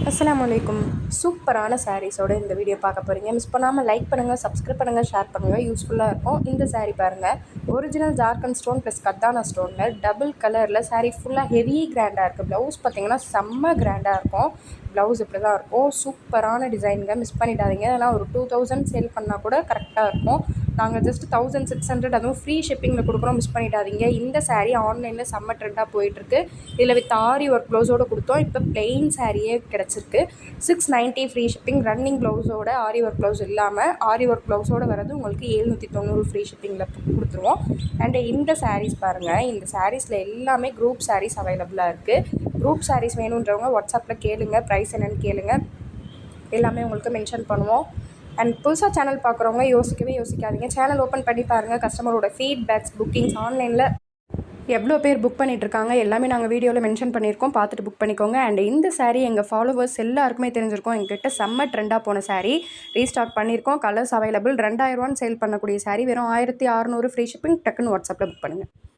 அஸ்ஸலாமு அலைக்கும். சூப்பரான சாரீஸோட இந்த வீடியோ பார்க்க போகிறீங்க. மிஸ் பண்ணாமல் லைக் பண்ணுங்கள், சப்ஸ்கிரைப் பண்ணுங்கள், ஷேர் பண்ணுங்கள். யூஸ்ஃபுல்லாக இருக்கும். இந்த சாரீ பாருங்கள், ஒரிஜினல் ஜார்க்கண்ட் ஸ்டோன் ப்ளஸ் கத்தானா ஸ்டோனில் டபுள் கலரில் சாரீ ஃபுல்லாக ஹெவி கிராண்டாக இருக்குது. ப்ளவுஸ் பார்த்திங்கன்னா செம்ம கிராண்டாக இருக்கும். ப்ளவுஸ் இப்படி தான் இருக்கும். சூப்பரான டிசைனுங்க, மிஸ் பண்ணிடாதீங்க. அதெல்லாம் ஒரு 2000 சேல் பண்ணால் கூட கரெக்டாக இருக்கும். நாங்கள் ஜஸ்ட் 1600, அதுவும் ஃப்ரீ ஷிப்பிங்கில் கொடுக்குறோம். மிஸ் பண்ணிடாதீங்க. இந்த சாரீ ஆன்லைனில் செம்ம ட்ரெண்டாக போயிட்டுருக்கு. இதில் வித் ஆரி ஒர்க் ப்ளவுஸோடு கொடுத்தோம். இப்போ பிளெயின் சாரியே கிடச்சிருக்கு. 690 ஃப்ரீ ஷிப்பிங். ரன்னிங் ப்ளவுஸோட ஆரி ஒர்க் ப்ளவுஸ் இல்லாமல் ஆரி ஒர்க் ப்ளவுஸோடு வரது உங்களுக்கு 790 ஃப்ரீ ஷிப்பிங்கில் கொடுத்துருவோம். அண்டு இந்த சாரீஸ் பாருங்கள், இந்த சாரீஸில் எல்லாமே குரூப் சாரீஸ் அவைலபிளாக இருக்குது. குரூப் சாரீஸ் வேணுன்றவங்க வாட்ஸ்அப்பில் கேளுங்க, ப்ரைஸ் என்னென்னு கேளுங்க, எல்லாமே உங்களுக்கு மென்ஷன் பண்ணுவோம். அண்ட் புதுசாக சேனல் பார்க்குறவங்க யோசிக்காதீங்க. சேனல் ஓப்பன் பண்ணி பாருங்கள். கஸ்டமரோட ஃபீட்பேக்ஸ், புக்கிங்ஸ், ஆன்லைனில் எவ்வளோ பேர் புக் பண்ணிகிட்ருக்காங்க எல்லாமே நாங்கள் வீடியோவில் மென்ஷன் பண்ணியிருக்கோம். பார்த்துட்டு புக் பண்ணிக்கோங்க. அண்ட் இந்த சாரீ எங்கள் ஃபாலோவர்ஸ் எல்லாருக்குமே தெரிஞ்சிருக்கும். எங்ககிட்ட செம்ம ட்ரெண்டாக போன சாரீ ரீஸ்டாக் பண்ணியிருக்கோம். Colours available. 2000 சேல் பண்ணக்கூடிய சாரீ வெறும் 1600 ஃப்ரீ ஷிப்பிங். டக்குன்னு வாட்ஸ்அப்பில் புக் பண்ணுங்கள்.